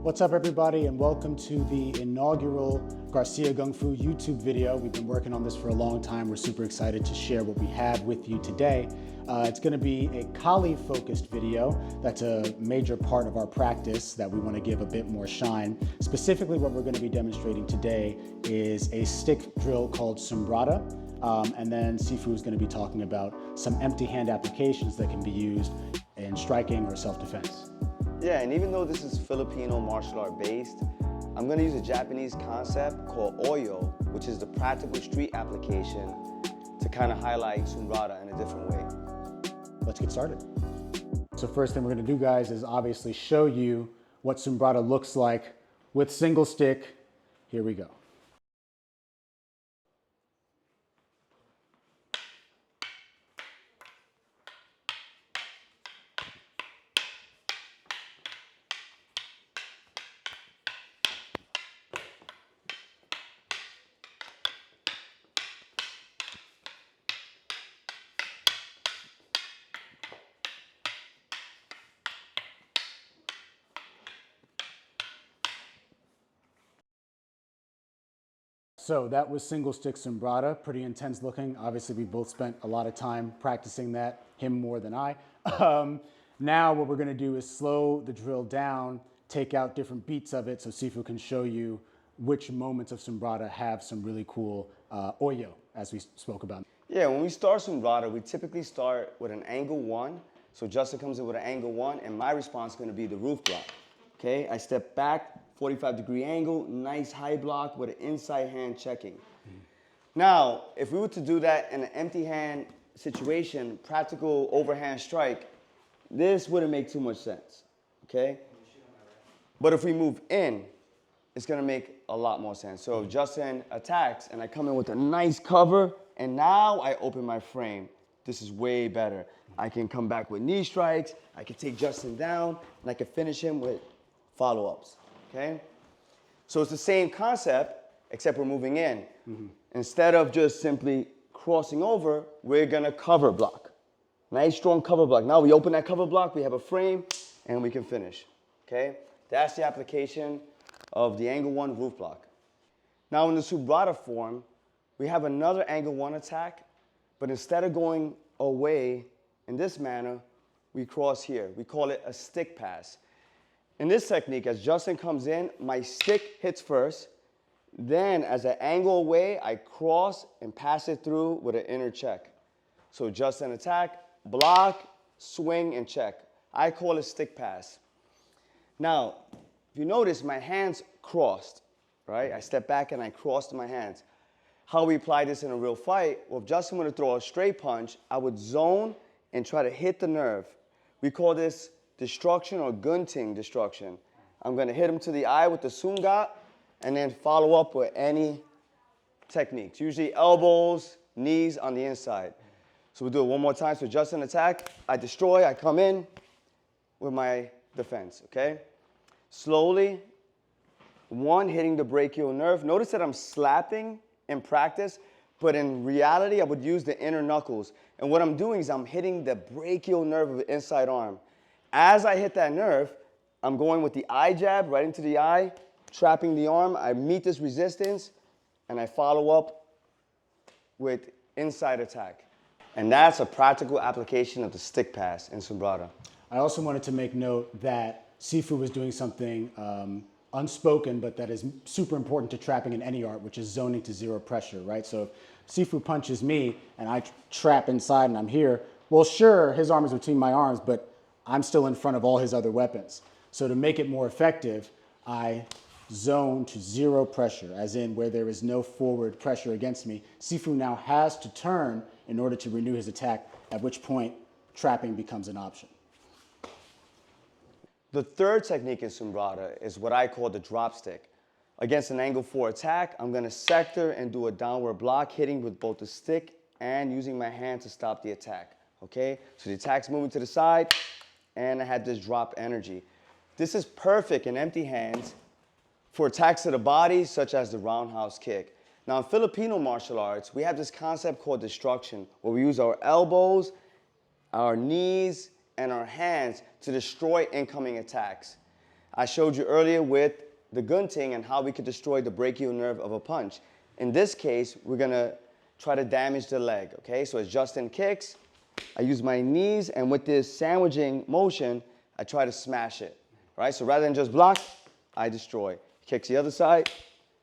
What's up, everybody, and welcome to the inaugural Garcia Gung Fu YouTube video. We've been working on this for a long time. We're super excited to share what we have with you today. It's going to be a Kali-focused video. That's a major part of our practice that we want to give a bit more shine. Specifically, what we're going to be demonstrating today is a stick drill called Sumbrada. And then Sifu is going to be talking about some empty hand applications that can be used in striking or self-defense. Yeah, and even though this is Filipino martial art based, I'm going to use a Japanese concept called Oyo, which is the practical street application to kind of highlight Sumbrada in a different way. Let's get started. So first thing we're going to do, guys, is obviously show you what Sumbrada looks like with single stick. Here we go. So that was single stick Sumbrada, pretty intense looking. Obviously, we both spent a lot of time practicing that, him more than I. Now what we're gonna do is slow the drill down, take out different beats of it so Sifu can show you which moments of Sumbrada have some really cool oyo, as we spoke about. Yeah, when we start Sumbrada, we typically start with an angle 1. So Justin comes in with an angle 1, and my response is gonna be the roof block. Okay, I step back, 45-degree angle, nice high block with an inside hand checking. Now, if we were to do that in an empty hand situation, practical overhand strike, this wouldn't make too much sense, okay? But if we move in, it's gonna make a lot more sense. So if Justin attacks and I come in with a nice cover, and now I open my frame, this is way better. I can come back with knee strikes, I can take Justin down, and I can finish him with follow-ups. Okay? So it's the same concept, except we're moving in. Instead of just simply crossing over, we're gonna cover block. Nice strong cover block. Now we open that cover block, we have a frame, and we can finish. Okay? That's the application of the angle 1 roof block. Now in the Sumbrada form, we have another angle 1 attack, but instead of going away in this manner, we cross here. We call it a stick pass. In this technique, as Justin comes in, my stick hits first. Then, as I angle away, I cross and pass it through with an inner check. So Justin attack, block, swing, and check. I call it stick pass. Now, if you notice, my hands crossed, right? I step back and I crossed my hands. How we apply this in a real fight? Well, if Justin were to throw a straight punch, I would zone and try to hit the nerve. We call this destruction or gunting destruction. I'm gonna hit him to the eye with the sungat and then follow up with any techniques, usually elbows, knees on the inside. So we'll do it one more time. So Justin attack, I destroy, I come in with my defense, okay? Slowly, 1, hitting the brachial nerve. Notice that I'm slapping in practice, but in reality, I would use the inner knuckles. And what I'm doing is I'm hitting the brachial nerve of the inside arm. As I hit that nerve, I'm going with the eye jab right into the eye, trapping the arm. I meet this resistance, and I follow up with inside attack. And that's a practical application of the stick pass in Sumbrada. I also wanted to make note that Sifu was doing something unspoken, but that is super important to trapping in any art, which is zoning to zero pressure, right? So if Sifu punches me and I trap inside and I'm here, well, sure, his arm is between my arms, but I'm still in front of all his other weapons. So to make it more effective, I zone to zero pressure, as in where there is no forward pressure against me. Sifu now has to turn in order to renew his attack, at which point trapping becomes an option. The third technique in Sumbrada is what I call the dropstick. Against an angle 4 attack, I'm gonna sector and do a downward block, hitting with both the stick and using my hand to stop the attack, okay? So the attack's moving to the side, and I had this drop energy. This is perfect in empty hands for attacks to the body, such as the roundhouse kick. Now, in Filipino martial arts, we have this concept called destruction, where we use our elbows, our knees, and our hands to destroy incoming attacks. I showed you earlier with the gunting and how we could destroy the brachial nerve of a punch. In this case, we're gonna try to damage the leg, okay? So as Justin kicks, I use my knees, and with this sandwiching motion, I try to smash it, right? So rather than just block, I destroy. Kicks the other side,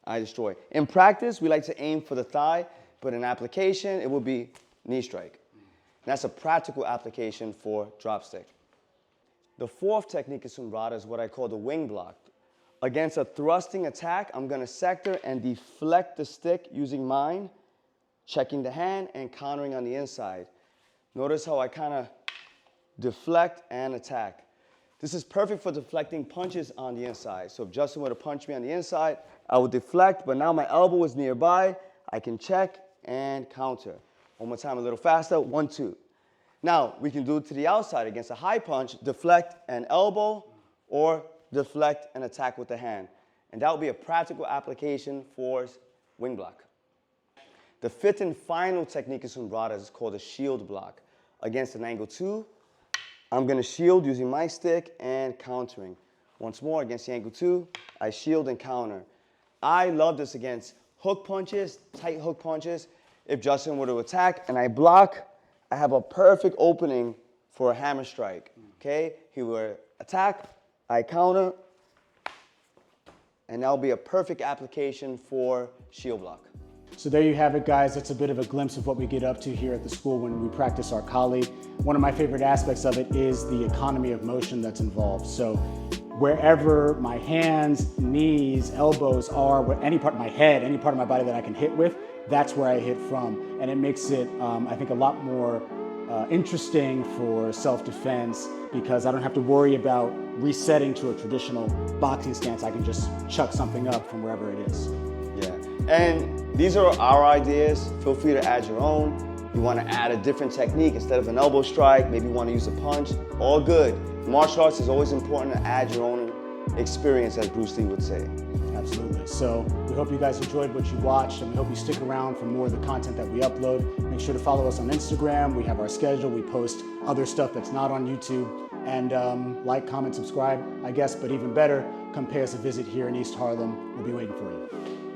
I destroy. In practice, we like to aim for the thigh, but in application, it will be knee strike. And that's a practical application for Dropstick. The fourth technique of Sumbrada is what I call the Wingblock. Against a thrusting attack, I'm gonna sector and deflect the stick using mine, checking the hand and countering on the inside. Notice how I kind of deflect and attack. This is perfect for deflecting punches on the inside. So if Justin were to punch me on the inside, I would deflect, but now my elbow is nearby. I can check and counter. One more time, a little faster, 1, 2. Now, we can do it to the outside against a high punch, deflect and elbow, or deflect and attack with the hand. And that would be a practical application for Wingblock. The fifth and final technique of Sumbrada is called a Shieldblock. Against an angle 2, I'm gonna shield using my stick and countering. Once more, against the angle 2, I shield and counter. I love this against hook punches, tight hook punches. If Justin were to attack and I block, I have a perfect opening for a hammer strike, okay? He would attack, I counter, and that'll be a perfect application for Shieldblock. So there you have it, guys. That's a bit of a glimpse of what we get up to here at the school when we practice our Kali. One of my favorite aspects of it is the economy of motion that's involved. So wherever my hands, knees, elbows are, any part of my head, any part of my body that I can hit with, that's where I hit from. And it makes it, I think, a lot more interesting for self-defense because I don't have to worry about resetting to a traditional boxing stance. I can just chuck something up from wherever it is. Yeah, and these are our ideas. Feel free to add your own. You want to add a different technique instead of an elbow strike, maybe you want to use a punch, all good. Martial arts is always important to add your own experience, as Bruce Lee would say. Absolutely. So we hope you guys enjoyed what you watched, and we hope you stick around for more of the content that we upload. Make sure to follow us on Instagram. We have our schedule. We post other stuff that's not on YouTube. And like, comment, subscribe, I guess, but even better, come pay us a visit here in East Harlem. We'll be waiting for you.